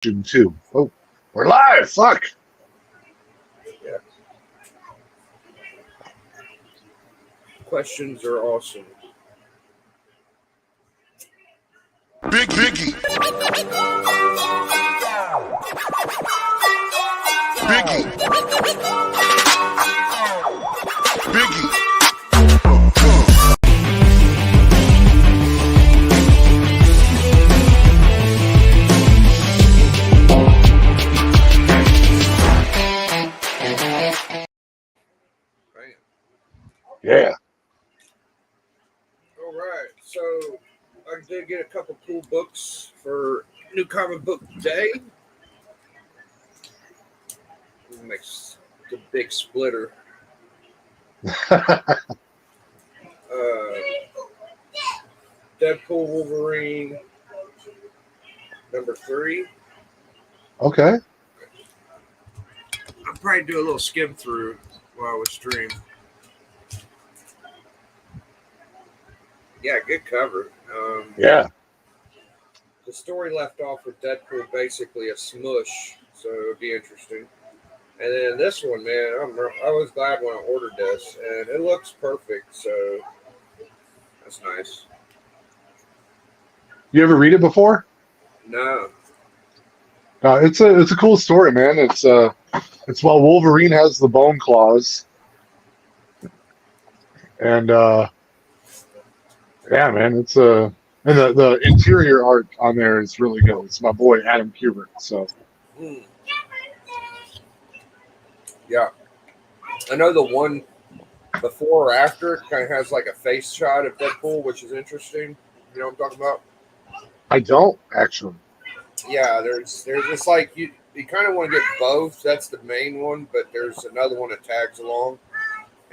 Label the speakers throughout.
Speaker 1: too. Oh, we're live. Fuck.
Speaker 2: Yeah. Questions are awesome.
Speaker 3: Biggie.
Speaker 2: Right.
Speaker 1: Yeah.
Speaker 2: All right. So I did get a couple cool books for New Comic Book Day. Makes the big splitter. Deadpool Wolverine #3.
Speaker 1: Okay.
Speaker 2: I'll probably do a little skim through while we stream. Yeah, good cover.
Speaker 1: Yeah.
Speaker 2: The story left off with Deadpool basically a smush, so it would be interesting. And then this one, man, I was glad when I ordered this, and it looks perfect, so that's nice.
Speaker 1: You ever read it before?
Speaker 2: No.
Speaker 1: It's a cool story, man. It's while Wolverine has the bone claws, and yeah, man, and the interior art on there is really good. It's my boy Adam Kubert. So
Speaker 2: Yeah. I know the one before or after kind of has like a face shot of Deadpool, which is interesting. You know what I'm talking about?
Speaker 1: I don't actually.
Speaker 2: Yeah, there's it's like you kind of want to get both. That's the main one, but there's another one that tags along,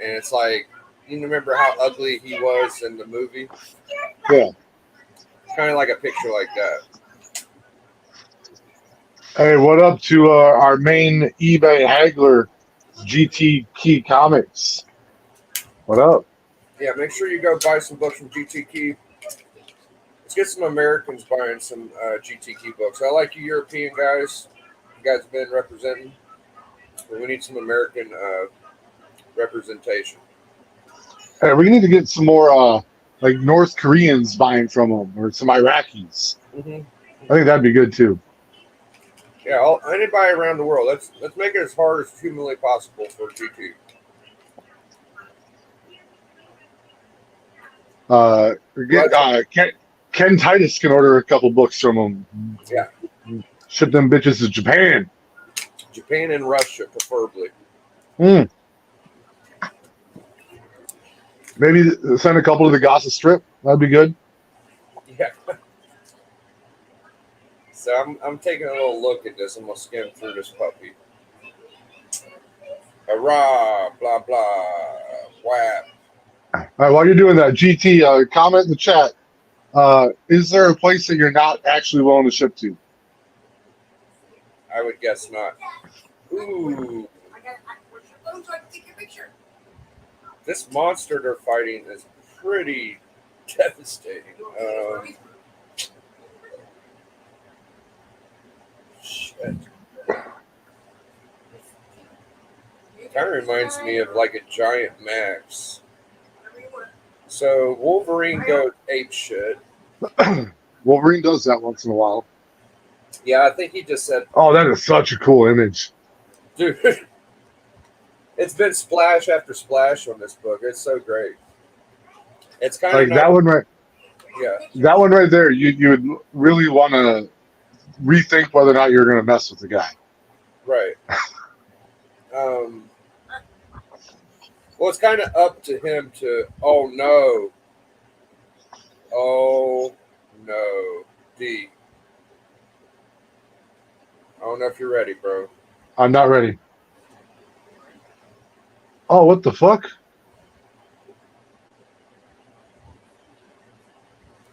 Speaker 2: and it's like you remember how ugly he was in the movie.
Speaker 1: Yeah.
Speaker 2: Kind of like a picture like that.
Speaker 1: Hey, what up to our main eBay haggler, GT Key Comics? What up?
Speaker 2: Yeah, make sure you go buy some books from GTK. Let's get some Americans buying some GTK books. I like you European guys. You guys have been representing. But we need some American representation.
Speaker 1: Hey, we need to get some more like North Koreans buying from them or some Iraqis.
Speaker 2: Mm-hmm.
Speaker 1: I think that'd be good too.
Speaker 2: Yeah, anybody around the world. Let's make it as hard as humanly possible for GT.
Speaker 1: Ken Titus can order a couple books from them.
Speaker 2: Yeah.
Speaker 1: Ship them bitches to Japan.
Speaker 2: Japan and Russia, preferably.
Speaker 1: Maybe send a couple to the Gaza Strip. That'd be good.
Speaker 2: Yeah. So I'm taking a little look at this. I'm gonna skim through this puppy. Hurrah! Blah blah. Whap.
Speaker 1: All right, while you're doing that, GT, comment in the chat. Is there a place that you're not actually willing to ship to?
Speaker 2: I would guess not. Ooh. This monster they're fighting is pretty devastating. Shit. Kind of reminds me of like a giant Max. So Wolverine goes ape shit.
Speaker 1: Wolverine does that once in a while.
Speaker 2: Yeah, I think he just said,
Speaker 1: Oh, that is such a cool image.
Speaker 2: dude, it's been splash after splash on this book. It's so great. It's kind
Speaker 1: Like
Speaker 2: of
Speaker 1: that one right.
Speaker 2: Yeah.
Speaker 1: That one right there. You would really want to rethink whether or not you're going to mess with the guy.
Speaker 2: Right. Well, it's kind of up to him to. Oh no. Oh no, D. I don't know if you're ready, bro.
Speaker 1: I'm not ready. Oh, what the fuck?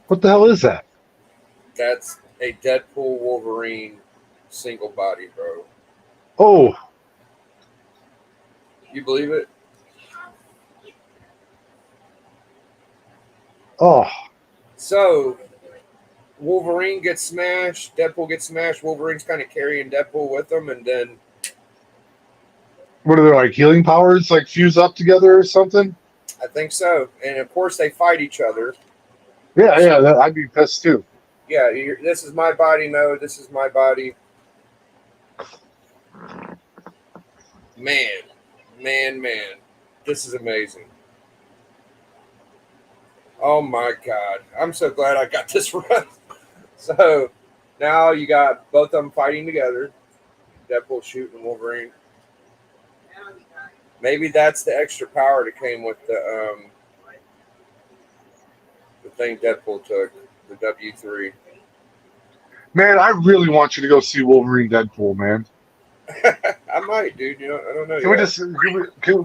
Speaker 1: What the hell is that?
Speaker 2: That's a Deadpool Wolverine single body, bro.
Speaker 1: Oh.
Speaker 2: You believe it?
Speaker 1: Oh.
Speaker 2: So, Wolverine gets smashed, Deadpool gets smashed. Wolverine's kind of carrying Deadpool with him, and then
Speaker 1: What are their like healing powers like fuse up together or something?
Speaker 2: I think so. And of course, they fight each other.
Speaker 1: Yeah, yeah, I'd be pissed too.
Speaker 2: Yeah, this is my body. No, this is my body. Man, man, this is amazing. Oh my God, I'm so glad I got this run. So now you got both of them fighting together. Deadpool shooting Wolverine. Maybe that's the extra power that came with the thing Deadpool took, the W3.
Speaker 1: Man, I really want you to go see Wolverine Deadpool, man.
Speaker 2: I might, dude. You know, I don't know
Speaker 1: Can we
Speaker 2: yet.
Speaker 1: just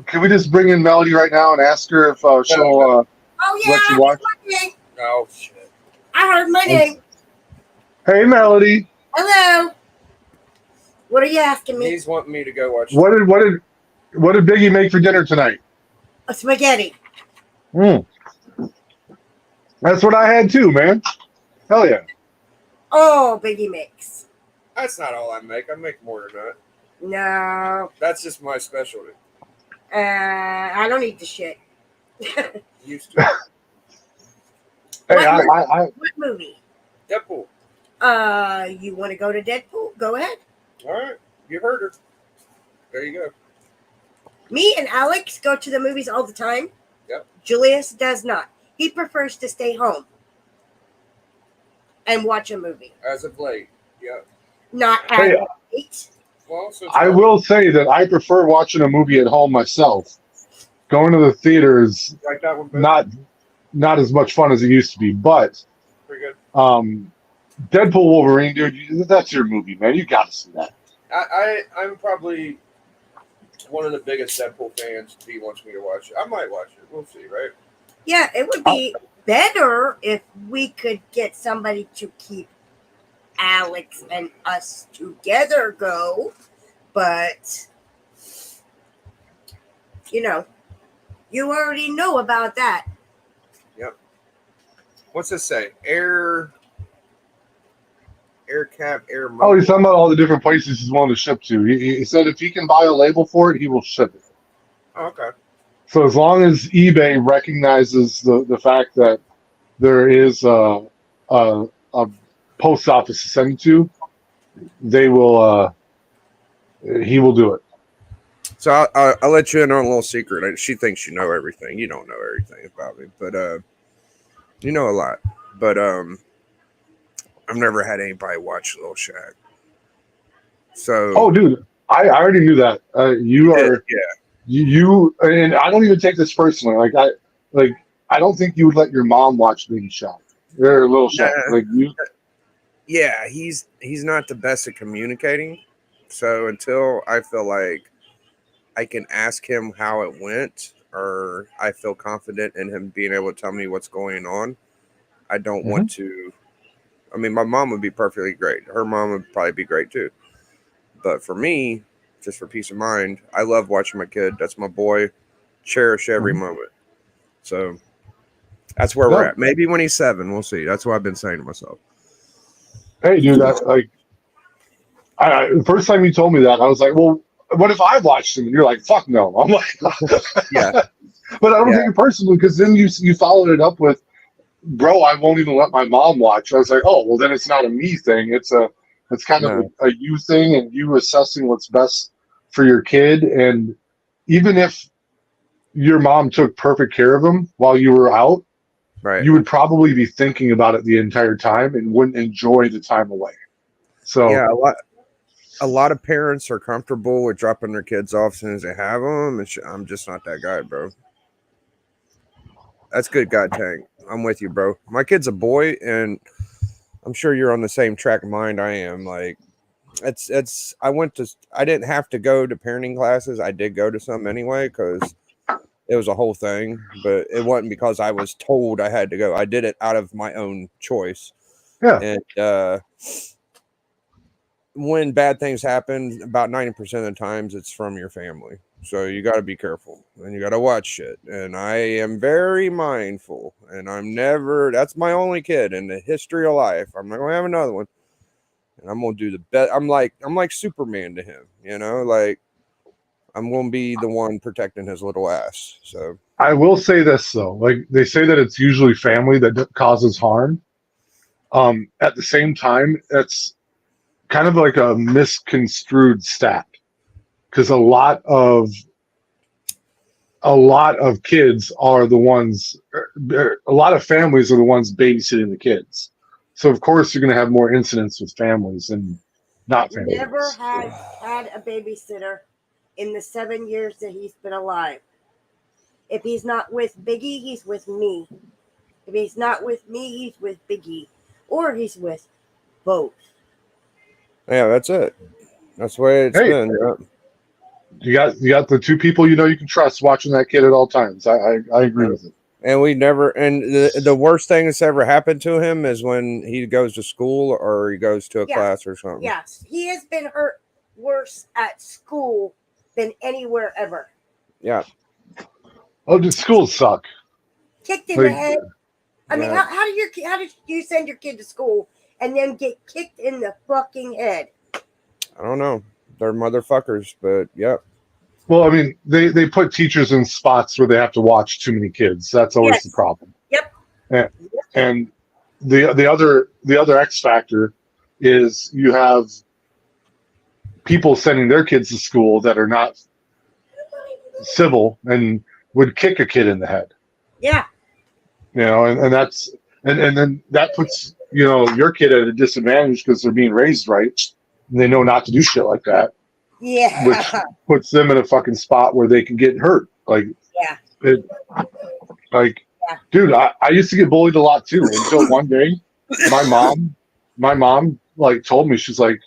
Speaker 1: can we just bring in Melody right now and ask her if she'll
Speaker 2: No.
Speaker 3: Oh yeah,
Speaker 1: let you
Speaker 3: I
Speaker 1: watch?
Speaker 3: heard my name.
Speaker 2: Oh shit.
Speaker 3: I heard my name.
Speaker 1: Hey, Melody,
Speaker 3: Hello. What are you asking me?
Speaker 2: He's wanting me to go watch.
Speaker 1: what did Biggie make for dinner tonight?
Speaker 3: A spaghetti.
Speaker 1: Mm. That's what I had too, man. Hell yeah.
Speaker 3: Oh, Biggie mix.
Speaker 2: That's not all I make. I make more than that.
Speaker 3: No,
Speaker 2: That's just my specialty.
Speaker 3: I don't eat the shit.
Speaker 2: Used to.
Speaker 1: Hey,
Speaker 3: What movie?
Speaker 2: Deadpool.
Speaker 3: You want to go to Deadpool? Go ahead.
Speaker 2: All right, you heard her. There you go.
Speaker 3: Me and Alex go to the movies all the time.
Speaker 2: Yep.
Speaker 3: Julius does not. He prefers to stay home and watch a movie.
Speaker 2: As of late, yeah.
Speaker 3: Not
Speaker 1: Hey,
Speaker 3: at night.
Speaker 2: Well, so
Speaker 1: I will say that I prefer watching a movie at home myself. Going to the theater is
Speaker 2: like that one. Better?
Speaker 1: not as much fun as it used to be, but
Speaker 2: Pretty good.
Speaker 1: Deadpool Wolverine, dude, that's your movie, man. You got to see that.
Speaker 2: I'm probably one of the biggest Deadpool fans. If he wants me to watch it, I might watch it. We'll see, right?
Speaker 3: Yeah, it would be better if we could get somebody to keep Alex and us together go, but you already know about that.
Speaker 2: What's this say? Air cap, air.
Speaker 1: Oh, he's talking about all the different places he's willing to ship to. He said if he can buy a label for it, he will ship it.
Speaker 2: Oh, okay.
Speaker 1: So as long as eBay recognizes the fact that there is a post office to send it to, they will. He will do it.
Speaker 2: So I'll let you in on a little secret. She thinks you know everything. You don't know everything about me, but you know a lot. But I've never had anybody watch Little Shaq. So
Speaker 1: Oh, dude, I already knew that. You are
Speaker 2: yeah.
Speaker 1: you, and I don't even take this personally. I don't think you would let your mom watch Baby Shaq or Little Shaq.
Speaker 2: Nah.
Speaker 1: Like you.
Speaker 2: Yeah, he's not the best at communicating. So until I feel like I can ask him how it went, or I feel confident in him being able to tell me what's going on, I don't want to. I mean, my mom would be perfectly great. Her mom would probably be great too. But for me, just for peace of mind, I love watching my kid. That's my boy. Cherish every moment. So that's where we're at. Maybe when he's 7, we'll see. That's what I've been saying to myself.
Speaker 1: Hey, dude, the first time you told me that, I was like, well, what if I watched him? And you're like, fuck no. I'm like,
Speaker 2: Yeah.
Speaker 1: But I don't take it personally because then you followed it up with, bro, I won't even let my mom watch. I was like, oh, well, then it's not a me thing. It's kind of a you thing, and you assessing what's best for your kid. And even if your mom took perfect care of him while you were out,
Speaker 2: Right.
Speaker 1: you would probably be thinking about it the entire time and wouldn't enjoy the time away. So
Speaker 2: yeah, a lot of parents are comfortable with dropping their kids off as soon as they have them. I'm just not that guy, bro. That's good, God Tank. I'm with you, bro. My kid's a boy, and I'm sure you're on the same track of mind I am. Like, I didn't have to go to parenting classes. I did go to some anyway because it was a whole thing, but it wasn't because I was told I had to go. I did it out of my own choice.
Speaker 1: Yeah.
Speaker 2: And when bad things happen, about 90% of the times it's from your family. So you got to be careful and you got to watch shit. And I am very mindful. And I'm never. That's my only kid in the history of life. I'm not gonna have another one. And I'm gonna do the best. I'm like Superman to him. You know, like I'm gonna be the one protecting his little ass. So
Speaker 1: I will say this though, like they say that it's usually family that causes harm. At the same time, it's kind of like a misconstrued stat because a lot of kids are the ones, a lot of families are the ones babysitting the kids. So of course you're going to have more incidents with families than not families.
Speaker 3: Never had a babysitter in the 7 years that he's been alive. If he's not with Biggie, he's with me. If he's not with me, he's with Biggie. Or he's with both.
Speaker 2: yeah, that's it. That's the way it's
Speaker 1: Hey.
Speaker 2: been. Yeah.
Speaker 1: You got the two people you know you can trust watching that kid at all times. I agree with it.
Speaker 2: And we never. And the worst thing that's ever happened to him is when he goes to school or he goes to a class or something.
Speaker 3: Yes, he has been hurt worse at school than anywhere ever.
Speaker 2: Yeah.
Speaker 1: Oh, the schools suck.
Speaker 3: Kicked in
Speaker 1: Like,
Speaker 3: the head. I mean,
Speaker 2: Yeah.
Speaker 3: how did you send your kid to school and then get kicked in the fucking head?
Speaker 2: I don't know. They're motherfuckers, but yeah.
Speaker 1: Well, I mean, they put teachers in spots where they have to watch too many kids. That's always
Speaker 3: Yes.
Speaker 1: the problem.
Speaker 3: Yep.
Speaker 1: And the other X factor is you have people sending their kids to school that are not civil and would kick a kid in the head.
Speaker 3: Yeah.
Speaker 1: You know, and that's and then that puts, you know, your kid at a disadvantage because they're being raised right and they know not to do shit like that.
Speaker 3: Yeah.
Speaker 1: Which puts them in a fucking spot where they can get hurt. Like,
Speaker 3: Yeah.
Speaker 1: Dude, I used to get bullied a lot too. Until one day, my mom like told me, she's like,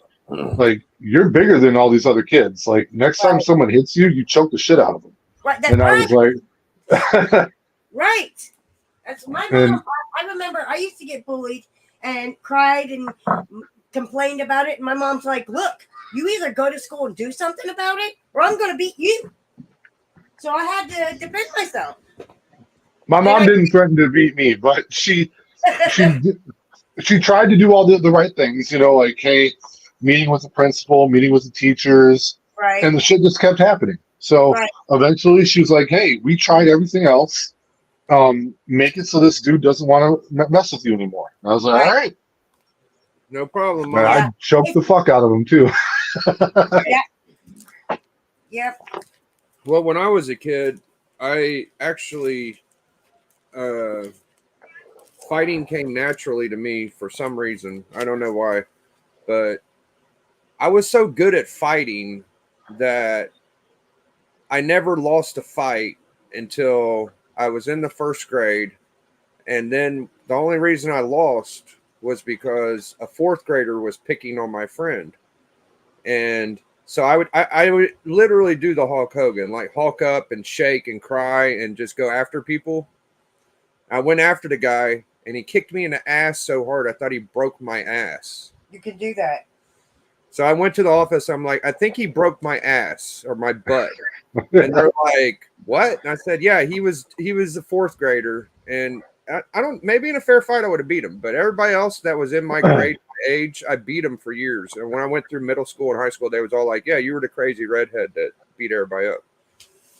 Speaker 1: you're bigger than all these other kids. Like, next time someone hits you, you choke the shit out of them.
Speaker 3: Right. That's
Speaker 1: And I
Speaker 3: right.
Speaker 1: was like,
Speaker 3: Right. That's my
Speaker 1: And-
Speaker 3: mom. I remember I used to get bullied and cried and complained about it. And my mom's like, look, you either go to school and do something about it or I'm going to beat you. So I had to defend myself.
Speaker 1: my mom didn't threaten to beat me, but she tried to do all the right things, you know, like, hey, meeting with the principal, meeting with the teachers,
Speaker 3: Right.
Speaker 1: and the shit just kept happening. So
Speaker 3: Right.
Speaker 1: eventually she was like, hey, we tried everything else. Make it so this dude doesn't want to mess with you anymore. And I was like,
Speaker 3: Right.
Speaker 1: all right.
Speaker 2: No problem.
Speaker 1: And
Speaker 2: Mom.
Speaker 1: I choked the fuck out of him too.
Speaker 3: Yep.
Speaker 2: Well, when I was a kid, I actually fighting came naturally to me for some reason. I don't know why, but I was so good at fighting that I never lost a fight until I was in the first grade. And then the only reason I lost was because a fourth grader was picking on my friend. And so I would literally do the Hulk Hogan, like hulk up and shake and cry and just go after people. I went after the guy and he kicked me in the ass so hard I thought he broke my ass.
Speaker 3: You can do that.
Speaker 2: So I went to the office. I'm like, I think he broke my ass or my butt. And they're like, what? And I said, yeah, he was the fourth grader. And I don't, maybe in a fair fight I would have beat him, but everybody else that was in my grade age, I beat him for years. And when I went through middle school and high school, they was all like, yeah, you were the crazy redhead that beat everybody up.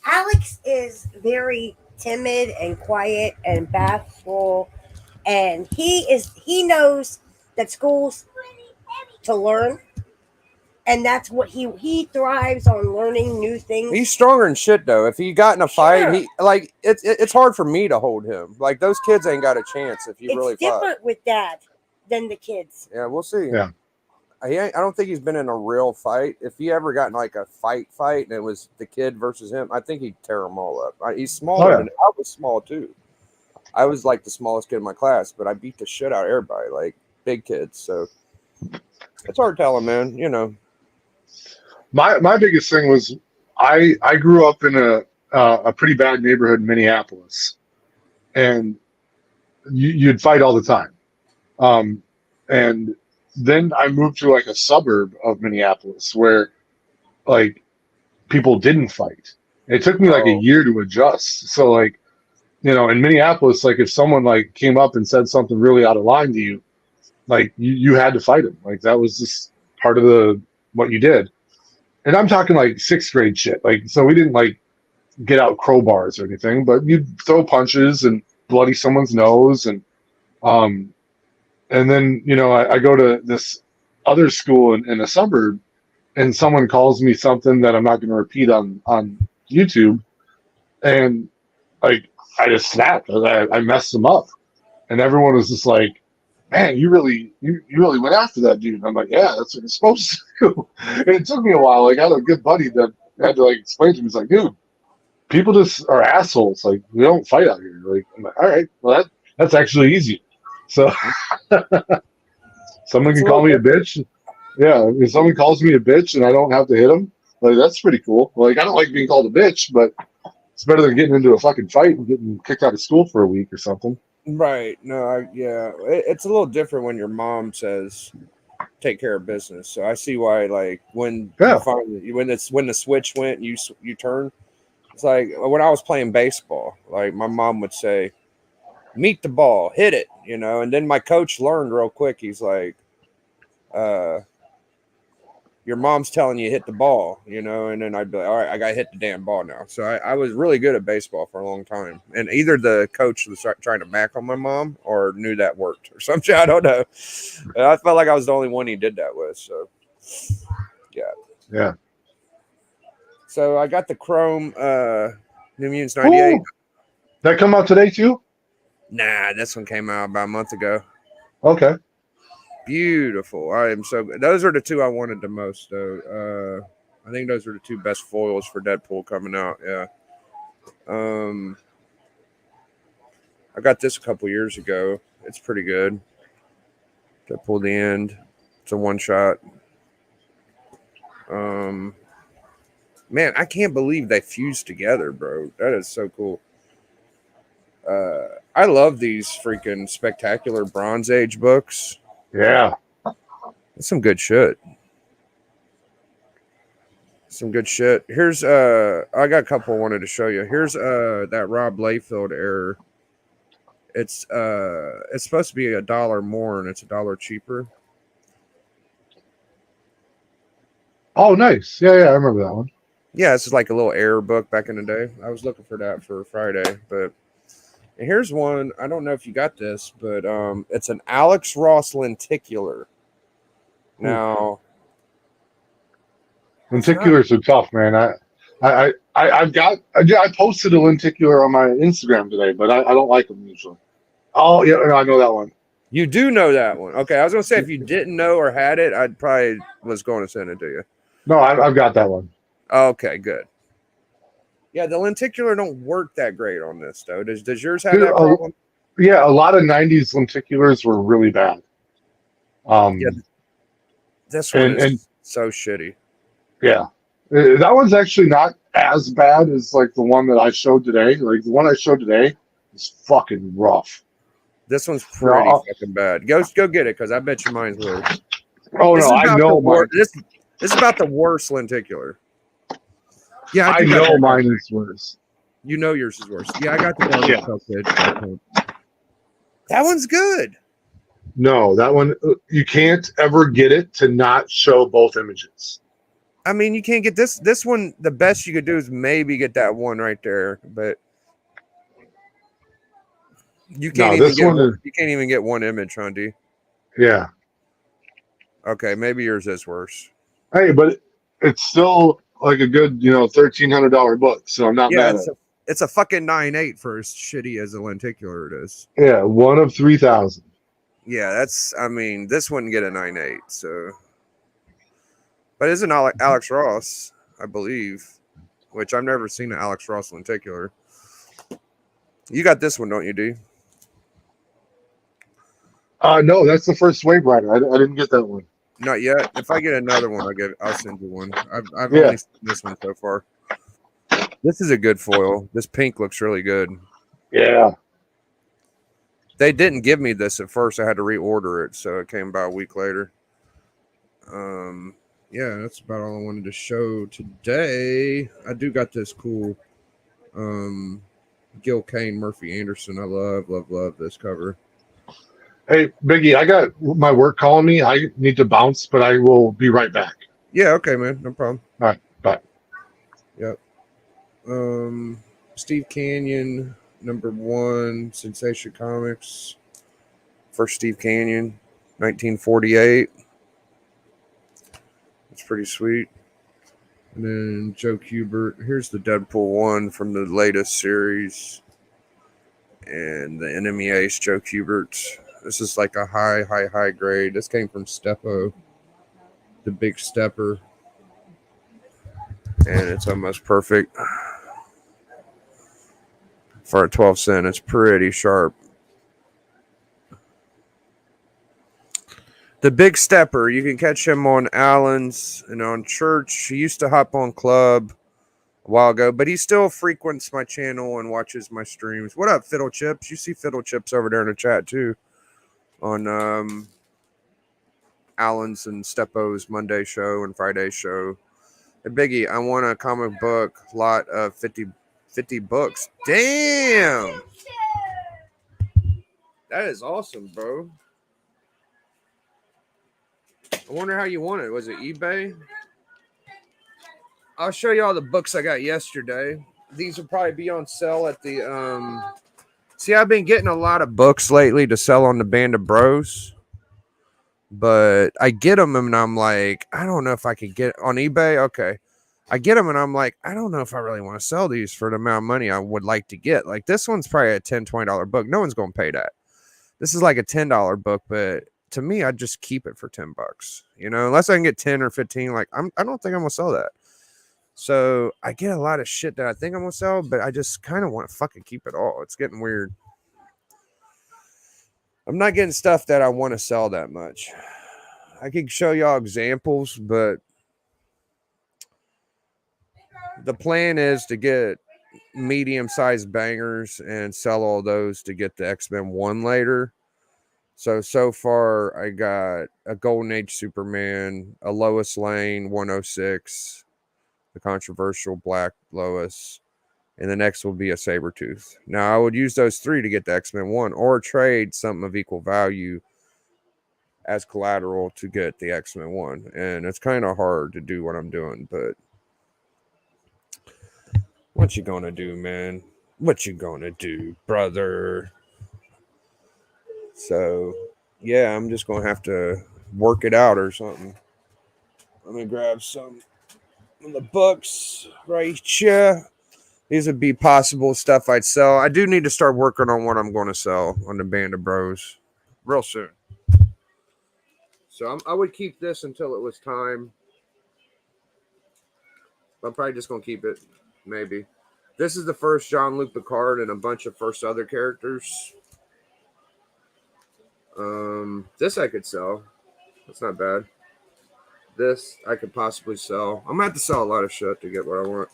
Speaker 3: Alex is very timid and quiet and bashful, and he knows that school's to learn, and that's what he thrives on, learning new things.
Speaker 2: He's stronger than shit though. If he got in a fight,
Speaker 3: Sure.
Speaker 2: he like it's hard for me to hold him. Like those kids ain't got a chance if you
Speaker 3: It's
Speaker 2: really
Speaker 3: different
Speaker 2: fight.
Speaker 3: with Dad than the kids.
Speaker 2: Yeah, we'll see.
Speaker 1: Yeah.
Speaker 2: I don't think he's been in a real fight. If he ever got in like a fight and it was the kid versus him, I think he'd tear them all up. He's smaller than I was small too. I was like the smallest kid in my class, but I beat the shit out of everybody, like big kids. So it's hard telling, man. You know.
Speaker 1: My biggest thing was I grew up in a pretty bad neighborhood in Minneapolis, and you'd fight all the time. And then I moved to like a suburb of Minneapolis where like people didn't fight. It took me like a
Speaker 2: Oh,
Speaker 1: year to adjust. So like, in Minneapolis, like if someone like came up and said something really out of line to you, like you had to fight him. Like that was just part of the what you did. And I'm talking like sixth grade shit. Like so we didn't like get out crowbars or anything, but you'd throw punches and bloody someone's nose um and then I go to this other school in a suburb and someone calls me something that I'm not going to repeat on YouTube and like I just snapped. I messed them up and everyone was just like, man, you really went after that dude. And I'm like, yeah, that's what you're supposed to do. And it took me a while. Like I had a good buddy that had to like explain to me. He's like, dude, people just are assholes. Like we don't fight out here. Like I'm like, all right, well that's actually easy. So someone
Speaker 2: it's a
Speaker 1: can
Speaker 2: little
Speaker 1: call me a
Speaker 2: different.
Speaker 1: bitch. Yeah, if someone calls me a bitch and I don't have to hit them, like that's pretty cool. Like I don't like being called a bitch, but it's better than getting into a fucking fight and getting kicked out of school for a week or something.
Speaker 2: Right. No, it's a little different when your mom says take care of business. So I see why, like, when you
Speaker 1: Yeah,
Speaker 2: find when the switch went, you turn. It's like when I was playing baseball, like my mom would say, "Meet the ball, hit it," and then my coach learned real quick. He's like, uh, "Your mom's telling you hit the ball," and then I'd be like, "All right, I got to hit the damn ball now." So I was really good at baseball for a long time, and either the coach was trying to back on my mom or knew that worked or something. I don't know. And I felt like I was the only one he did that with. So yeah.
Speaker 1: yeah.
Speaker 2: So I got the Chrome New Mutants 98.
Speaker 1: Ooh, that come out today too?
Speaker 2: Nah, this one came out about a month ago.
Speaker 1: Okay.
Speaker 2: Beautiful. I am so good. Those are the two I wanted the most, though. I think those are the two best foils for Deadpool coming out. Yeah. I got this a couple years ago. It's pretty good. Deadpool the End. It's a one shot. Man, I can't believe they fused together, bro. That is so cool. I love these freaking spectacular Bronze Age books.
Speaker 1: Yeah.
Speaker 2: That's some good shit. Some good shit. Here's I got a couple I wanted to show you. Here's that Rob Liefeld error. It's supposed to be $1 more and it's $1 cheaper.
Speaker 1: Oh, nice. Yeah, I remember that one.
Speaker 2: Yeah, this is like a little error book back in the day. I was looking for that for Friday, but and here's one. I don't know if you got this, but it's an Alex Ross lenticular. Now,
Speaker 1: Lenticulars are tough, man. I posted a lenticular on my Instagram today, but I don't like them usually. Oh yeah, no, I know that one.
Speaker 2: you do know that one. Okay, I was gonna say if you didn't know or had it, I'd probably was going to send it to you.
Speaker 1: No, I've got that one.
Speaker 2: Okay, good. Yeah, the lenticular don't work that great on this though. Does yours have
Speaker 1: Dude,
Speaker 2: that problem?
Speaker 1: Yeah, a lot of '90s lenticulars were really bad.
Speaker 2: Yeah, this one
Speaker 1: and
Speaker 2: is so shitty.
Speaker 1: yeah, that one's actually not as bad as like the one that I showed today. Like the one I showed today is fucking rough.
Speaker 2: This one's pretty fucking bad. Go get it because I bet you mine's worse.
Speaker 1: Oh no, I know mine.
Speaker 2: This is about the worst lenticular. Yeah,
Speaker 1: I know mine is worse.
Speaker 2: You know yours is worse. Yeah, I got the one. Yeah. That one's good.
Speaker 1: No, that one you can't ever get it to not show both images.
Speaker 2: I mean, you can't get this one. The best you could do is maybe get that one right there, but you can't you can't even get one image, huh, D?
Speaker 1: Yeah.
Speaker 2: Okay, maybe yours is worse.
Speaker 1: Hey, but it's still like a good, $1,300 book, so I'm not mad at it.
Speaker 2: It's a fucking 9.8 for as shitty as a lenticular it is.
Speaker 1: Yeah, one of 3,000.
Speaker 2: Yeah, this wouldn't get a 9.8, so. But isn't Alex Ross, I believe, which I've never seen an Alex Ross lenticular. You got this one, don't you, D?
Speaker 1: No, that's the first Wave Rider. I didn't get that one.
Speaker 2: Not yet. If I get another one, I'll send you one. I've only seen this one so far. This is a good foil. This pink looks really good.
Speaker 1: Yeah.
Speaker 2: They didn't give me this at first. I had to reorder it, so it came about a week later. yeah, that's about all I wanted to show today. I do got this cool Gil Kane Murphy Anderson. I love this cover.
Speaker 1: Hey, Biggie, I got my work calling me. I need to bounce, but I will be right back.
Speaker 2: Yeah, okay, man, no problem.
Speaker 1: All right, bye.
Speaker 2: Yep. Steve Canyon, #1, Sensation Comics. First Steve Canyon, 1948. It's pretty sweet. And then Joe Kubert. Here's the Deadpool one from the latest series. And the Enemy Ace, Joe Kubert. This is like a high grade. This came from Steppo, the big stepper. And it's almost perfect. For a 12-cent, it's pretty sharp. The Big Stepper, you can catch him on Allen's and on Church. He used to hop on Club a while ago, but he still frequents my channel and watches my streams. What up, Fiddle Chips? You see Fiddle Chips over there in the chat too, on Allen's and Steppo's Monday show and Friday show. Hey, Biggie, I want a comic book lot of 50 books. Damn! That is awesome, bro. I wonder how you want it. Was it eBay? I'll show you all the books I got yesterday. These will probably be on sale at the See, I've been getting a lot of books lately to sell on the Band of Bros. But I get them and I'm like, I don't know if I could get on eBay. Okay. I get them and I'm like, I don't know if I really want to sell these for the amount of money I would like to get. Like this one's probably a $10, $20 book. No one's going to pay that. This is like a $10 book, but to me, I'd just keep it for $10, you know, unless I can get 10 or 15. Like I don't think I'm gonna sell that. So I get a lot of shit that I think I'm gonna sell, but I just kind of want to fucking keep it all. It's getting weird. I'm not getting stuff that I want to sell that much. I could show y'all examples, but the plan is to get medium-sized bangers and sell all those to get the X-Men 1 later. So far, I got a Golden Age Superman, a Lois Lane 106, the controversial Black Lois, and the next will be a Sabretooth. Now, I would use those 3 to get the X-Men 1 or trade something of equal value as collateral to get the X-Men 1. And it's kind of hard to do what I'm doing, but what you gonna do, man? What you gonna do, brother? So, yeah, I'm just going to have to work it out or something. Let me grab some of the books right here. These would be possible stuff I'd sell. I do need to start working on what I'm going to sell on the Band of Bros real soon. So I would keep this until it was time. I'm probably just going to keep it, maybe. This is the first Jean-Luc Picard and a bunch of first other characters. This I could sell. That's not bad. This I could possibly sell. I'm gonna have to sell a lot of shit to get what I want.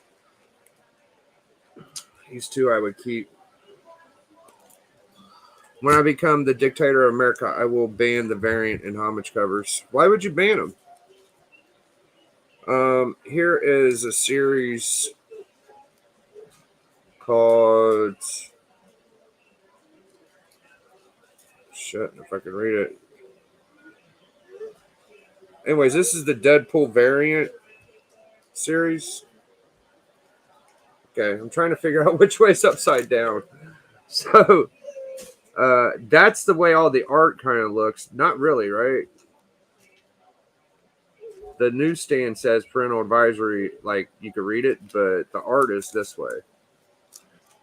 Speaker 2: These 2 I would keep. When I become the dictator of America, I will ban the variant and homage covers. Why would you ban them? Here is a series called shit, if I can read it. Anyways, this is the Deadpool variant series. Okay, I'm trying to figure out which way is upside down. So, that's the way all the art kind of looks. Not really, right? The newsstand says parental advisory, like you can read it, but the art is this way.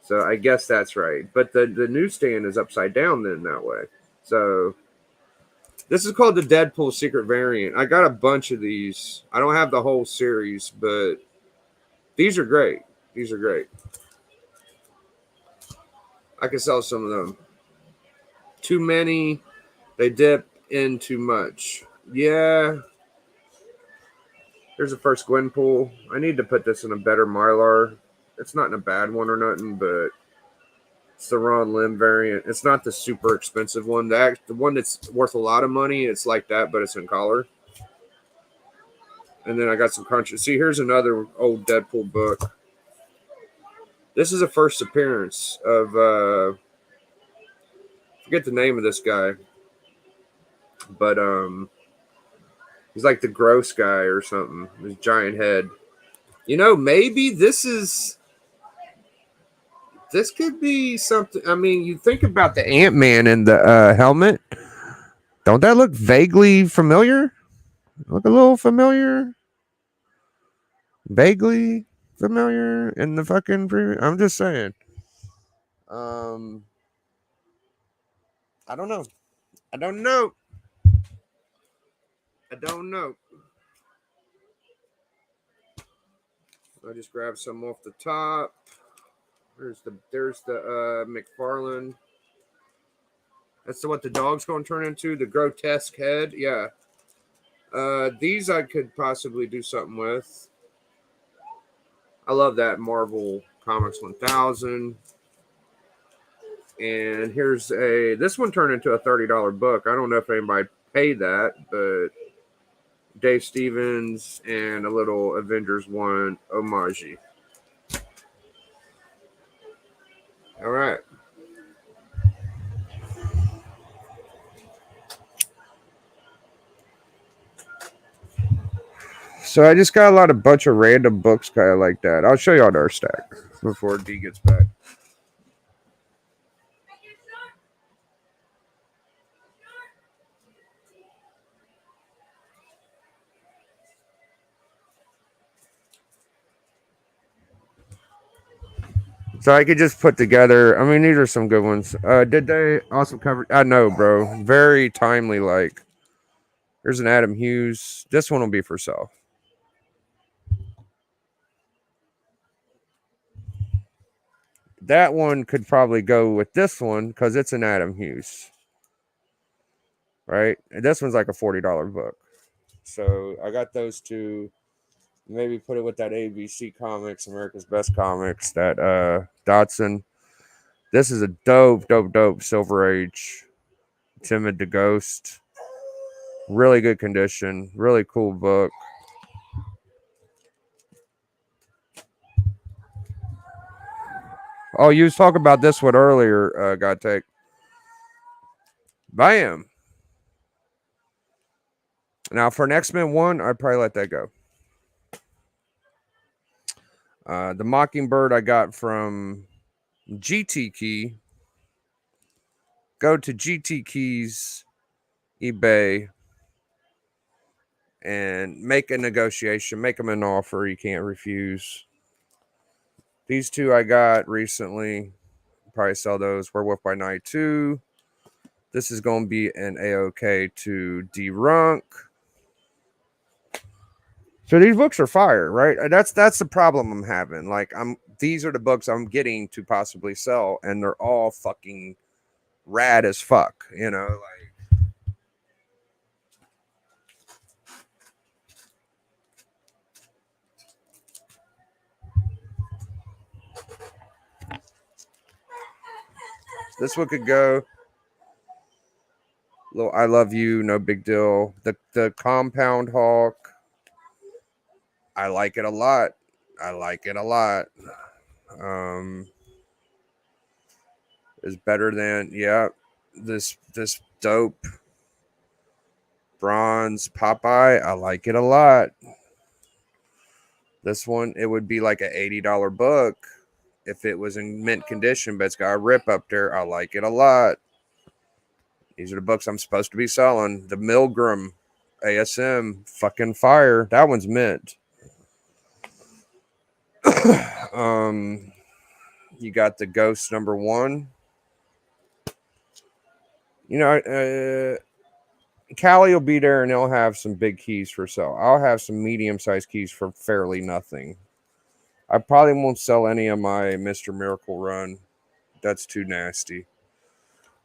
Speaker 2: So I guess that's right. But the newsstand is upside down then that way. So this is called the Deadpool Secret Variant. I got a bunch of these. I don't have the whole series, but these are great. These are great. I can sell some of them. Too many. They dip in too much. Yeah. Here's the first Gwenpool. I need to put this in a better Mylar. It's not in a bad one or nothing, but it's the Ron Lim variant. It's not the super expensive one. The one that's worth a lot of money, it's like that, but it's in color. And then I got some country. See, here's another old Deadpool book. This is a first appearance of forget the name of this guy, but he's like the gross guy or something. His giant head. You know, maybe this could be something. I mean, you think about the Ant-Man and the helmet. Don't that look vaguely familiar? Look a little familiar? Vaguely familiar in the fucking preview? I'm just saying. I don't know. I don't know. I just grabbed some off the top. There's the McFarlane. That's what the dog's going to turn into, the grotesque head. Yeah. These I could possibly do something with. I love that Marvel Comics 1000. And here's this one turned into a $30 book. I don't know if anybody paid that, but Dave Stevens and a little Avengers 1 homage. All right. So I just got a bunch of random books kind of like that. I'll show you on our stack before D gets back. So I could just put together. I mean, these are some good ones. Did they also cover? I know, bro. Very timely. Like, there's an Adam Hughes. This one will be for sale. That one could probably go with this one because it's an Adam Hughes. Right? And this one's like a $40 book. So I got those two. Maybe put it with that ABC Comics, America's Best Comics, that Dotson. This is a dope Silver Age Timid to Ghost. Really good condition. Really cool book. Oh, you was talking about this one earlier, Godtake. Bam. Now, for an X-Men 1, I'd probably let that go. The Mockingbird I got from GT Key. Go to GT Key's eBay and make a negotiation. Make them an offer you can't refuse. These two I got recently. Probably sell those. Werewolf by Night 2. This is going to be an AOK to D-Runk. So these books are fire, right? That's the problem I'm having. Like, these are the books I'm getting to possibly sell, and they're all fucking rad as fuck, you know, like. This one could go. Little I Love You, no big deal. The Compound Hawk. I like it a lot. Is better than this dope bronze Popeye. I like it a lot. This one, it would be like an $80 book if it was in mint condition, but it's got a rip up there. I like it a lot. These are the books I'm supposed to be selling. The Milgram ASM, fucking fire. That one's mint. You got the Ghost #1. You know, Callie will be there and they'll have some big keys for sale. I'll have some medium-sized keys for fairly nothing. I probably won't sell any of my Mr. Miracle run. That's too nasty.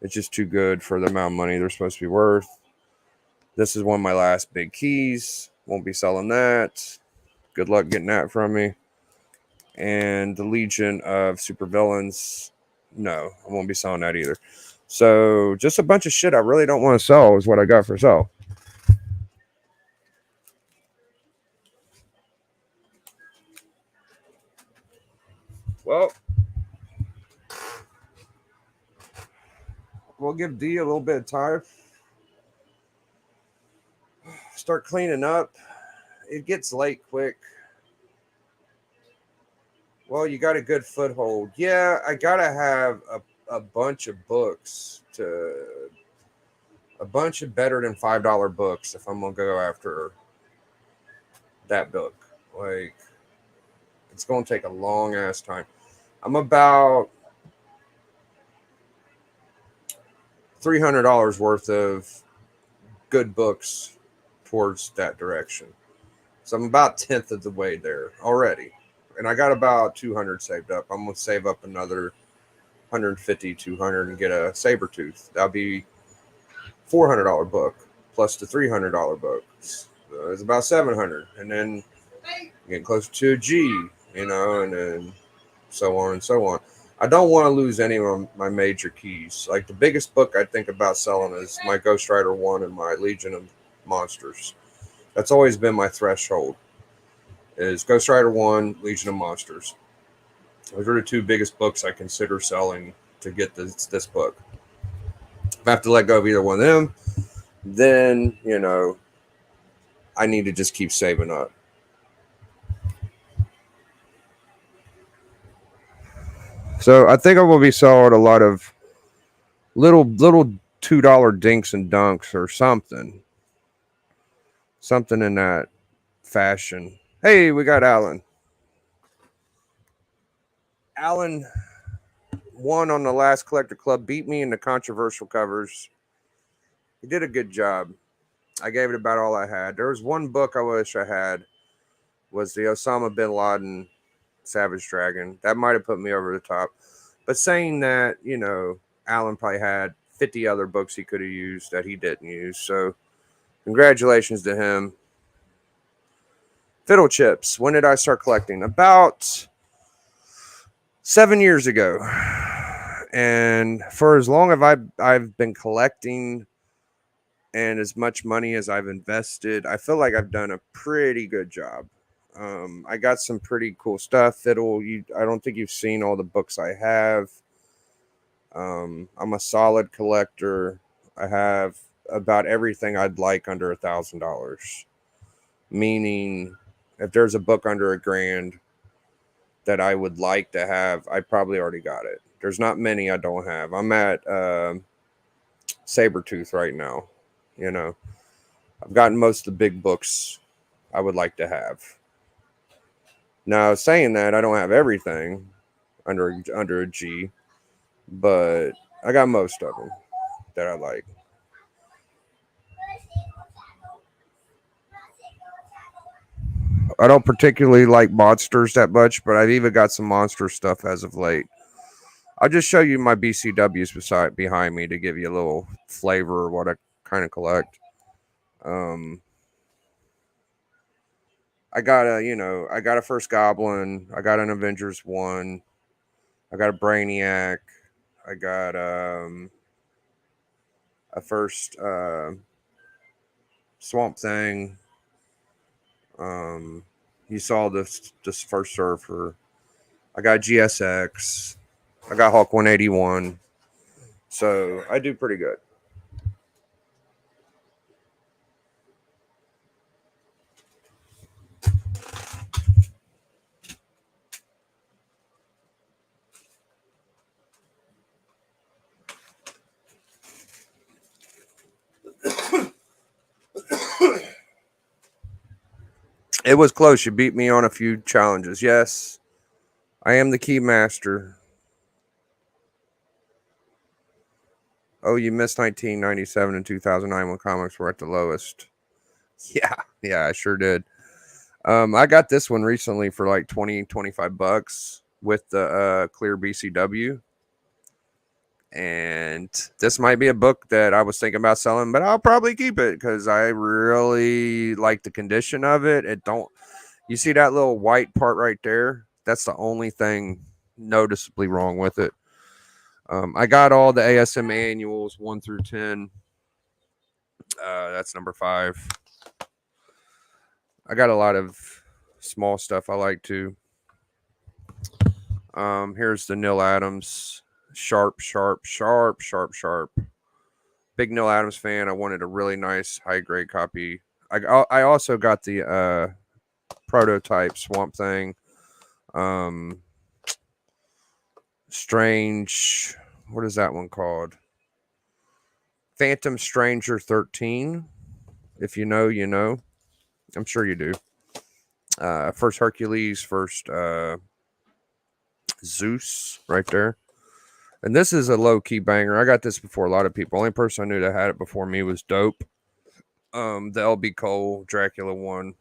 Speaker 2: It's just too good for the amount of money they're supposed to be worth. This is one of my last big keys. Won't be selling that. Good luck getting that from me. And the Legion of Supervillains. No, I won't be selling that either. So just a bunch of shit I really don't want to sell is what I got for sale. Well, we'll give D a little bit of time. Start cleaning up. It gets late quick. Well, you got a good foothold. Yeah, I gotta have a bunch of books a bunch of better than $5 books if I'm gonna go after that book. Like, it's gonna take a long ass time. I'm about $300 worth of good books towards that direction. So I'm about 10th of the way there already. And I got about 200 saved up. I'm going to save up another 150, 200 and get a Sabretooth. That'll be $400 book plus the $300 book. So it's about 700. And then getting close to a G, and then so on and so on. I don't want to lose any of my major keys. Like, the biggest book I think about selling is my Ghost Rider 1 and my Legion of Monsters. That's always been my threshold, is Ghost Rider 1, Legion of Monsters. Those are the two biggest books I consider selling to get this book. If I have to let go of either one of them, then, I need to just keep saving up. So I think I will be selling a lot of little $2 dinks and dunks or something in that fashion. Hey, we got Alan. Alan won on the last Collector Club, beat me in the controversial covers. He did a good job. I gave it about all I had. There was one book I wish I had, was the Osama bin Laden Savage Dragon. That might have put me over the top. But saying that, Alan probably had 50 other books he could have used that he didn't use. So congratulations to him. Fiddle chips. When did I start collecting? About 7 years ago. And for as long as I've been collecting and as much money as I've invested, I feel like I've done a pretty good job. I got some pretty cool stuff. Fiddle, I don't think you've seen all the books I have. I'm a solid collector. I have about everything I'd like under $1,000. Meaning, if there's a book under $1,000 that I would like to have, I probably already got it. There's not many I don't have. I'm at Sabretooth right now. I've gotten most of the big books I would like to have. Now, saying that, I don't have everything under a G, but I got most of them that I like. I don't particularly like monsters that much, but I've even got some monster stuff as of late. I'll just show you my BCWs behind me to give you a little flavor of what I kind of collect. I got a First Goblin. I got an Avengers 1. I got a Brainiac. I got a first Swamp Thing. You saw this first Surfer. I got GSX. I got Hulk 181. So I do pretty good. It was close. You beat me on a few challenges. Yes, I am the key master. Oh, you missed 1997 and 2009 when comics were at the lowest. Yeah, I sure did. I got this one recently for like $20-25 with the clear BCW. And this might be a book that I was thinking about selling, but I'll probably keep it because I really like the condition of it. You see that little white part right there? That's the only thing noticeably wrong with it. I got all the ASM annuals 1 through 10. That's number 5. I got a lot of small stuff I like too.
Speaker 4: Here's the Neil Adams. Sharp. Big Neil Adams fan. I wanted a really nice high grade copy. I also got the prototype Swamp Thing. Strange. What is that one called? Phantom Stranger 13. If you know, you know. I'm sure you do. First Hercules, first Zeus, right there. And this is a low-key banger. I got this before a lot of people. Only person I knew that had it before me was Dope. The LB Cole Dracula one.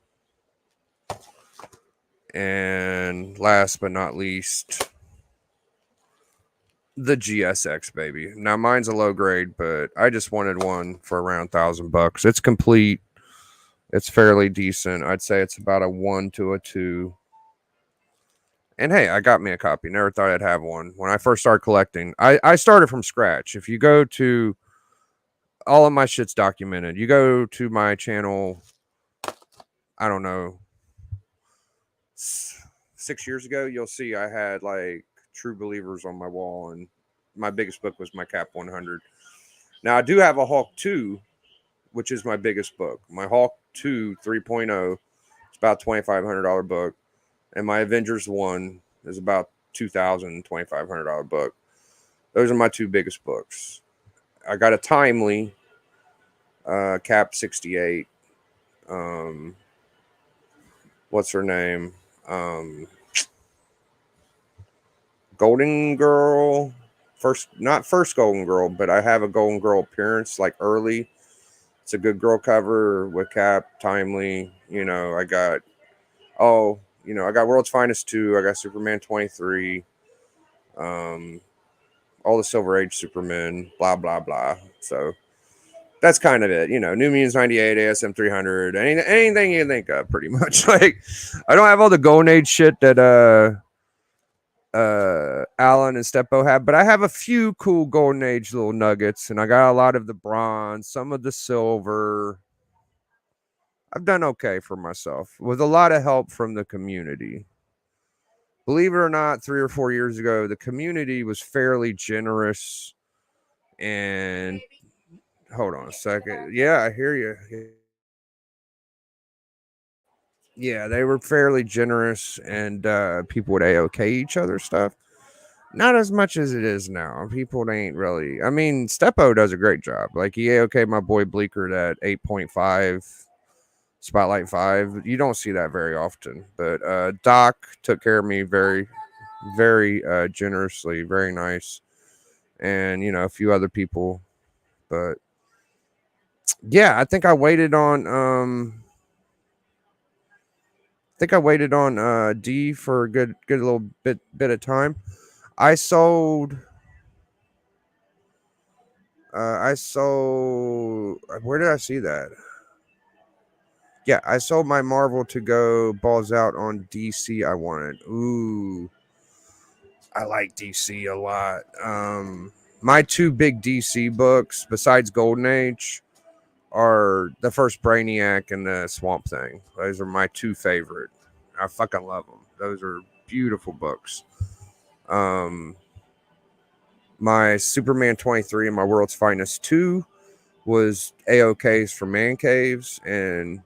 Speaker 4: And last but not least, the GSX, baby. Now, mine's a low grade, but I just wanted one for around $1,000. It's complete. It's fairly decent. I'd say it's about a 1 to a 2. And hey, I got me a copy. Never thought I'd have one. When I first started collecting, I started from scratch. If you go to all of my shit's documented, you go to my channel, I don't know, 6 years ago, you'll see I had like True Believers on my wall, and my biggest book was my Cap 100. Now, I do have a Hulk 2, which is my biggest book. My Hulk 2 3.0, it's about $2,500 book. And my Avengers 1 is about $2,000, $2,500 book. Those are my two biggest books. I got a Timely Cap 68. What's her name? Golden Girl. Not first Golden Girl, but I have a Golden Girl appearance, like early. It's a good girl cover with Cap, Timely. You know, I got World's Finest 2. I got Superman 23. All the Silver Age Supermen, blah, blah, blah. So that's kind of it. You know, New Mutants 98, ASM 300, anything you think of, pretty much. Like, I don't have all the Golden Age shit that Alan and Steppo have, but I have a few cool Golden Age little nuggets, and I got a lot of the bronze, some of the silver. I've done okay for myself with a lot of help from the community. Believe it or not, 3 or 4 years ago, the community was fairly generous. And hold on a second. Yeah, I hear you. Yeah, they were fairly generous, and people would AOK each other stuff. Not as much as it is now. People ain't really. I mean, Steppo does a great job. Like, he AOK my boy Bleeker at 8.5. Spotlight 5. You don't see that very often, but Doc took care of me very, very generously, very nice, and a few other people. But yeah, I think I waited on D for a good little bit of time. I sold where did I see that? Yeah, I sold my Marvel to go balls out on DC. I wanted. Ooh, I like DC a lot. My two big DC books, besides Golden Age, are the first Brainiac and the Swamp Thing. Those are my two favorite. I fucking love them. Those are beautiful books. My Superman 23 and my World's Finest 2 was AOKs for Man Caves, and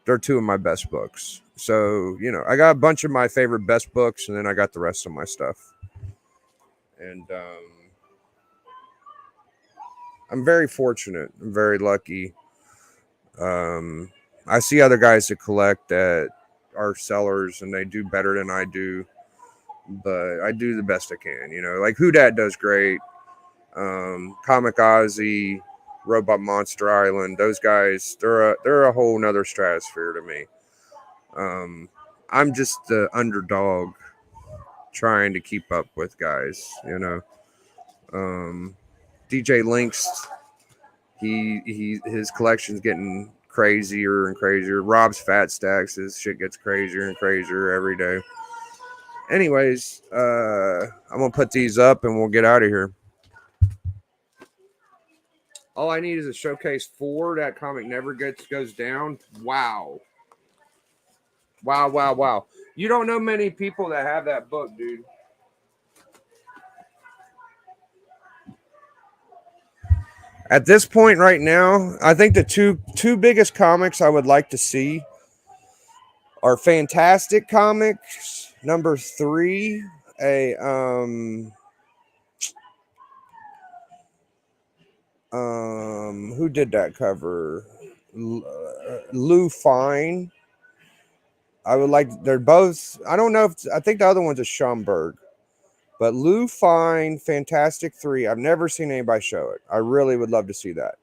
Speaker 4: they're two of my best books. So, I got a bunch of my favorite best books, and then I got the rest of my stuff. And I'm very fortunate. I'm very lucky. I see other guys that collect that are sellers, and they do better than I do. But I do the best I can. Like Who Dat does great. Comic Ozzy, Robot Monster Island, those guys, they're a whole nother stratosphere to me. I'm just the underdog trying to keep up with guys, DJ Lynx, his collection's getting crazier and crazier. Rob's Fat Stacks, his shit gets crazier and crazier every day. Anyways, I'm gonna put these up and we'll get out of here. All I need is a Showcase 4. That comic never goes down. Wow. You don't know many people that have that book, dude. At this point right now, I think the two biggest comics I would like to see are Fantastic Comics number 3, who did that cover? Lou Fine. I would like, they're both, I don't know if, I think the other one's a Schomburg. But Lou Fine, Fantastic 3, I've never seen anybody show it. I really would love to see that.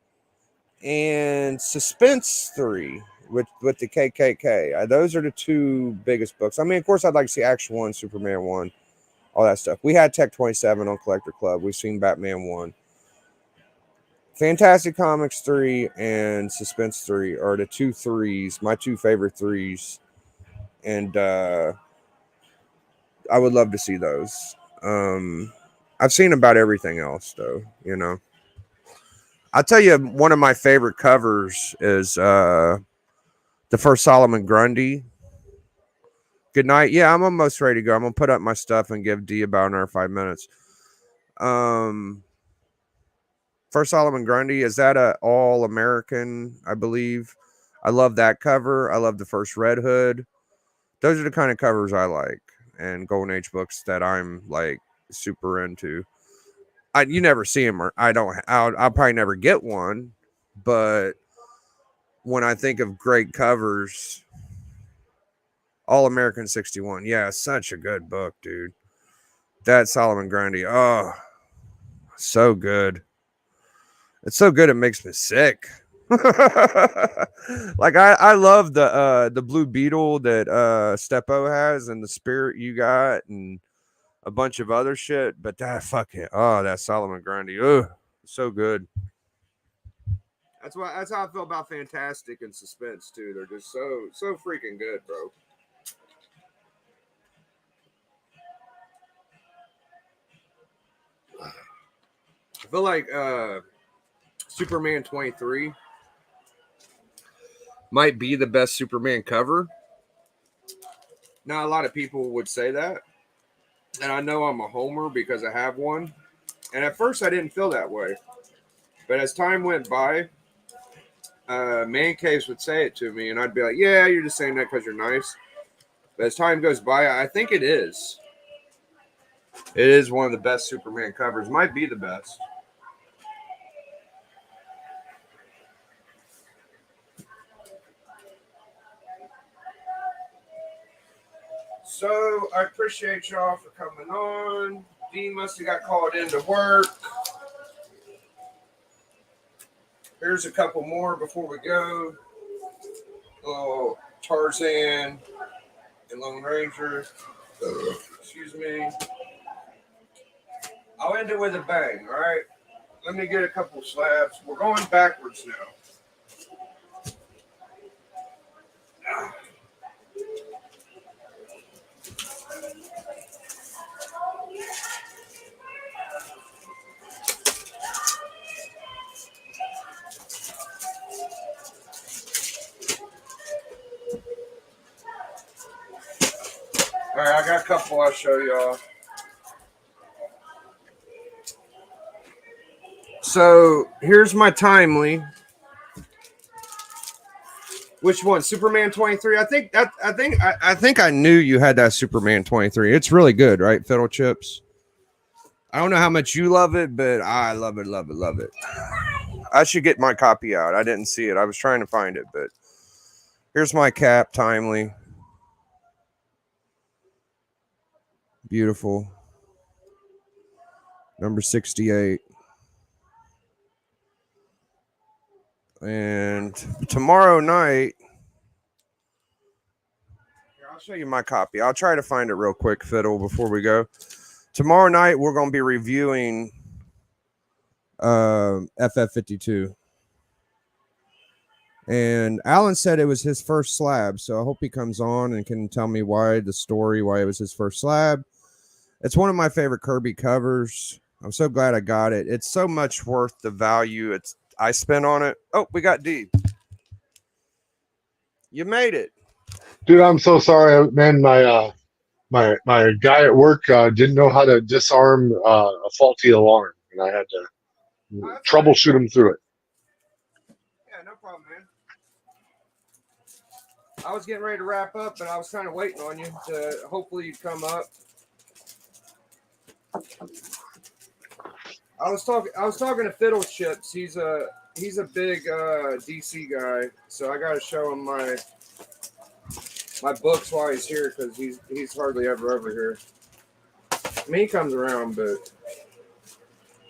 Speaker 4: And Suspense 3 with the KKK. Those are the 2 biggest books. I mean, of course, I'd like to see Action 1, Superman 1, all that stuff. We had Tech 27 on Collector Club. We've seen Batman 1. Fantastic Comics 3 and Suspense 3 are the 2 3s, my 2 favorite 3s. And I would love to see those. I've seen about everything else though, you know. I'll tell you, one of my favorite covers is the first Solomon Grundy. Good night. Yeah, I'm almost ready to go. I'm gonna put up my stuff and give D about another 5 minutes. First Solomon Grundy, is that a all American, I believe. I love that cover. I love the first Red Hood. Those are the kind of covers I like. And Golden Age books that I'm like super into. You never see them, or I'll probably never get one, but when I think of great covers, All American 61, yeah, such a good book, dude. That Solomon Grundy, oh, so good. It's so good it makes me sick. Like I love the Blue Beetle that Steppo has, and the Spirit you got, and a bunch of other shit, but that that Solomon Grundy, so good. That's how I feel about Fantastic and Suspense too. They're just so freaking good, bro. I feel like Superman 23 might be the best Superman cover. Now, a lot of people would say that, and I know I'm a homer because I have one. And at first, I didn't feel that way. But as time went by, man caves would say it to me, and I'd be like, yeah, you're just saying that because you're nice. But as time goes by, I think it is. It is one of the best Superman covers. Might be the best. So I appreciate y'all for coming on. Dean must have got called into work. Here's a couple more before we go. Oh, Tarzan and Lone Ranger. Excuse me. I'll end it with a bang, all right? Let me get a couple slabs. We're going backwards now. All right, I got a couple I'll show y'all. So here's my timely. Which one? Superman 23. I think I knew you had that Superman 23. It's really good, right? Fiddle Chips. I don't know how much you love it, but I love it, love it, love it. I should get my copy out. I didn't see it. I was trying to find it, but here's my cap, timely. Beautiful. Number 68. And tomorrow night, here, I'll show you my copy. I'll try to find it real quick, Fiddle, before we go. Tomorrow night, we're going to be reviewing FF52. And Alan said it was his first slab, so I hope he comes on and can tell me why it was his first slab. It's one of my favorite Kirby covers. I'm so glad I got it. It's so much worth the value I spent on it. Oh, we got D. You made it.
Speaker 1: Dude, I'm so sorry, man. My guy at work didn't know how to disarm a faulty alarm, and I had to
Speaker 2: Oh, that's
Speaker 1: troubleshoot him through it.
Speaker 2: Yeah, no problem, man. I was getting ready to wrap up, but I was kind of waiting on you to hopefully you'd come up. I was talking to Fiddle Chips. He's a big DC guy, so I got to show him my books while he's here because he's hardly ever over here. I mean, he comes around, but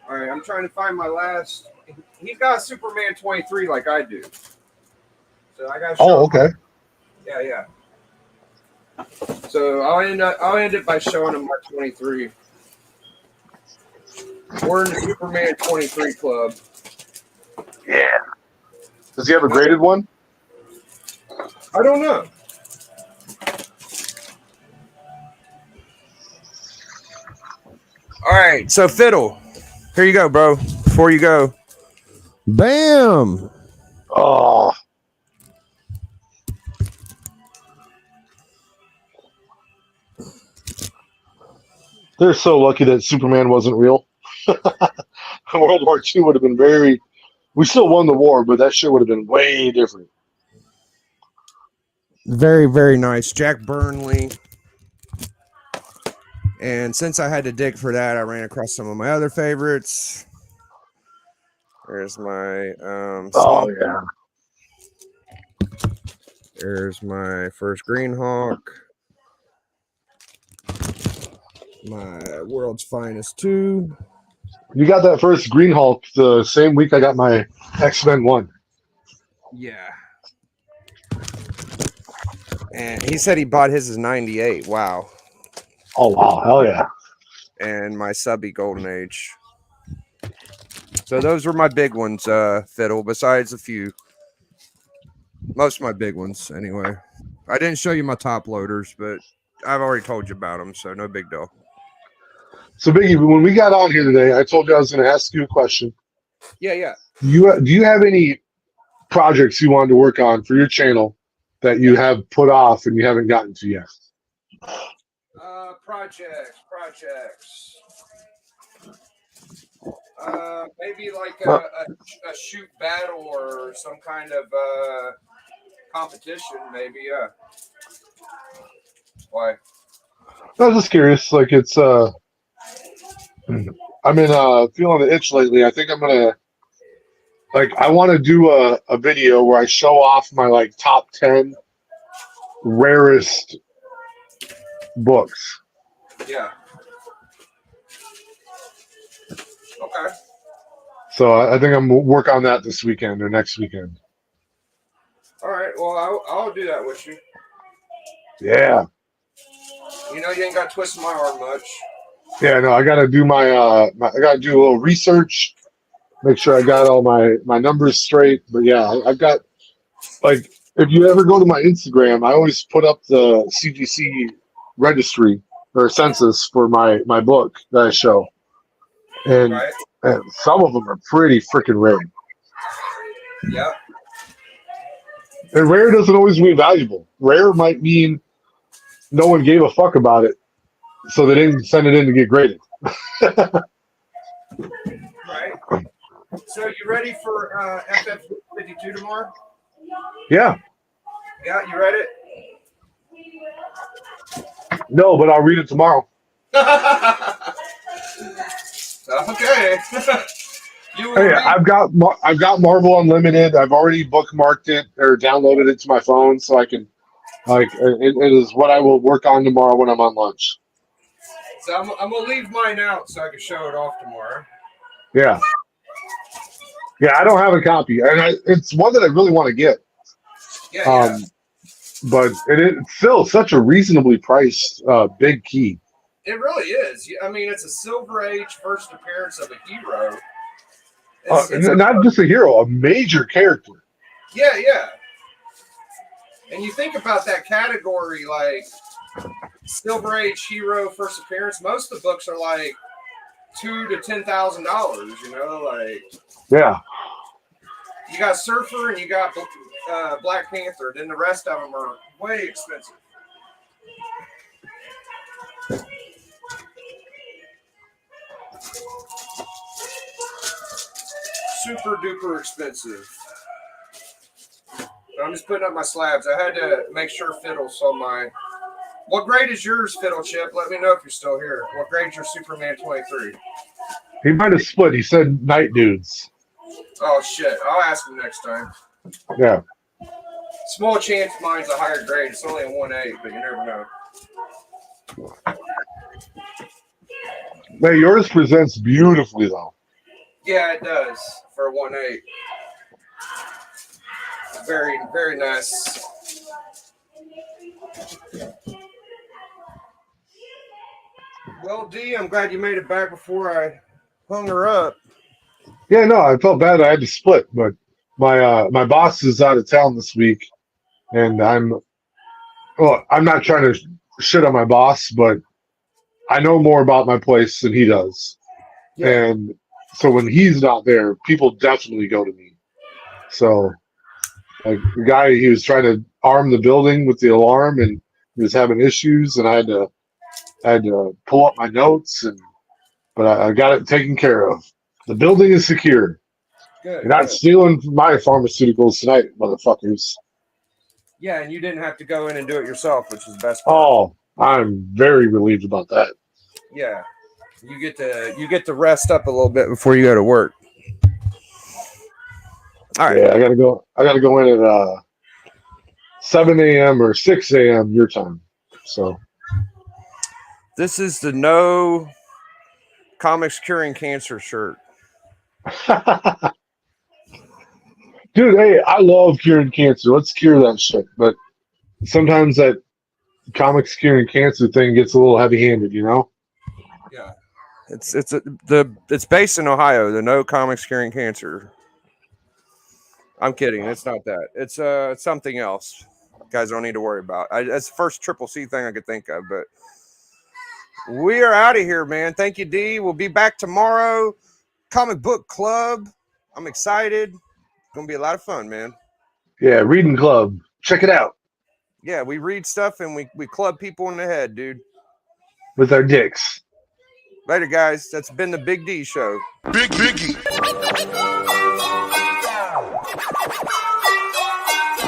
Speaker 2: all right. I'm trying to find my last. He's got Superman 23 like I do, so I got to show
Speaker 1: Oh,
Speaker 2: him.
Speaker 1: okay.
Speaker 2: Yeah. So I'll end it by showing him my 23. We're in the Superman 23 club.
Speaker 1: Yeah. Does he have a graded one?
Speaker 2: I don't know.
Speaker 4: All right, so Fiddle, here you go, bro. Before you go, bam.
Speaker 1: Oh. They're so lucky that Superman wasn't real. World War II would have been very. We still won the war, but that shit would have been way different.
Speaker 4: Very, very nice. Jack Burnley. And since I had to dig for that, I ran across some of my other favorites. There's my
Speaker 1: Oh yeah.
Speaker 4: There's my first Green Hawk. My World's Finest 2.
Speaker 1: You got that first Green Hulk the same week I got my X-Men 1.
Speaker 4: Yeah. And he said he bought his as 98. Wow.
Speaker 1: Oh wow, hell yeah.
Speaker 4: And my Subby Golden Age. So those were my big ones, Fiddle, besides a few. Most of my big ones, anyway. I didn't show you my top loaders, but I've already told you about them, so no big deal.
Speaker 1: So Biggie, when we got on here today, I told you I was going to ask you a question.
Speaker 4: Yeah.
Speaker 1: Do you have any projects you wanted to work on for your channel that you have put off and you haven't gotten to yet?
Speaker 2: Projects. Maybe like a shoot battle or some kind of competition, maybe. Yeah. Why?
Speaker 1: I was just curious. Like it's I've been feeling the itch lately. I think I'm gonna I want to do a video where I show off my like top 10 rarest books.
Speaker 2: Yeah. Okay.
Speaker 1: So I think I'm gonna work on that this weekend or next weekend.
Speaker 2: All right. Well, I'll do that with you.
Speaker 1: Yeah.
Speaker 2: You know, you ain't got to twist my arm much.
Speaker 1: Yeah, no, I gotta do my I gotta do a little research, make sure I got all my numbers straight. But yeah, I've got like if you ever go to my Instagram, I always put up the CGC registry or census for my book that I show. And,
Speaker 2: Right.
Speaker 1: and some of them are pretty freaking rare.
Speaker 2: Yeah.
Speaker 1: And rare doesn't always mean valuable. Rare might mean no one gave a fuck about it, so they didn't send it in to get graded.
Speaker 2: Right. So you ready for FF52 tomorrow?
Speaker 1: Yeah.
Speaker 2: Yeah, you read it?
Speaker 1: No, but I'll read it tomorrow.
Speaker 2: Okay.
Speaker 1: Hey, I've got Marvel Unlimited. I've already bookmarked it or downloaded it to my phone, so I can it is what I will work on tomorrow when I'm on lunch.
Speaker 2: So I'm gonna leave mine out so I can show it off tomorrow.
Speaker 1: Yeah. Yeah, I don't have a copy, and it's one that I really want to get.
Speaker 2: Yeah.
Speaker 1: But it's still such a reasonably priced big key.
Speaker 2: It really is. I mean, it's a Silver Age first appearance of a hero.
Speaker 1: Not just a hero, a major character.
Speaker 2: Yeah. And you think about that category, like Silver Age hero first appearance. Most of the books are like $2,000 to $10,000. You know, like
Speaker 1: yeah.
Speaker 2: You got Surfer and you got Black Panther. Then the rest of them are Way expensive. Super duper expensive. I'm just putting up my slabs. I had to make sure Fiddle saw mine. What grade is yours, Fiddle Chip? Let me know if you're still here. What grade's your Superman 23?
Speaker 1: He might have split. He said night dudes.
Speaker 2: Oh shit! I'll ask him next time.
Speaker 1: Yeah.
Speaker 2: Small chance mine's a higher grade. It's only a 1.8, but you never know.
Speaker 1: Hey, yours presents beautifully though.
Speaker 2: Yeah, it does for a 1.8. Very, very nice. Well, D, I'm glad you made it back before I hung her up.
Speaker 1: Yeah, no, I felt bad I had to split, but my boss is out of town this week, and I'm not trying to shit on my boss, but I know more about my place than he does.
Speaker 2: Yeah.
Speaker 1: And so when he's not there, people definitely go to me. So like the guy, he was trying to arm the building with the alarm and he was having issues, and I had to pull up my notes, but I got it taken care of. The building is secure.
Speaker 2: Good.
Speaker 1: You're not stealing my pharmaceuticals tonight, motherfuckers.
Speaker 2: Yeah, and you didn't have to go in and do it yourself, which is the best part.
Speaker 1: Oh, I'm very relieved about that.
Speaker 2: Yeah. You get to rest up a little bit before you go to work. All right.
Speaker 1: Yeah, I gotta go in at 7 a.m. or 6 a.m. your time. So
Speaker 4: This is the No Comics Curing Cancer shirt.
Speaker 1: dude, hey, I love curing cancer. Let's cure that shit. But sometimes that comics curing cancer thing gets a little heavy-handed, you know?
Speaker 2: Yeah.
Speaker 4: It's based in Ohio. The No Comics Curing Cancer. I'm kidding. It's not that. It's something else. Guys don't need to worry about. That's the first Triple C thing I could think of. But we are out of here, man. Thank you, D. We'll be back tomorrow. Comic Book Club. I'm excited. It's gonna be a lot of fun, man.
Speaker 1: Yeah, reading club. Check it out.
Speaker 4: Yeah, we read stuff and we club people in the head, dude.
Speaker 1: With our dicks.
Speaker 4: Later, guys. That's been the Big D Show.
Speaker 5: Big Biggie.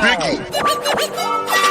Speaker 5: Biggie.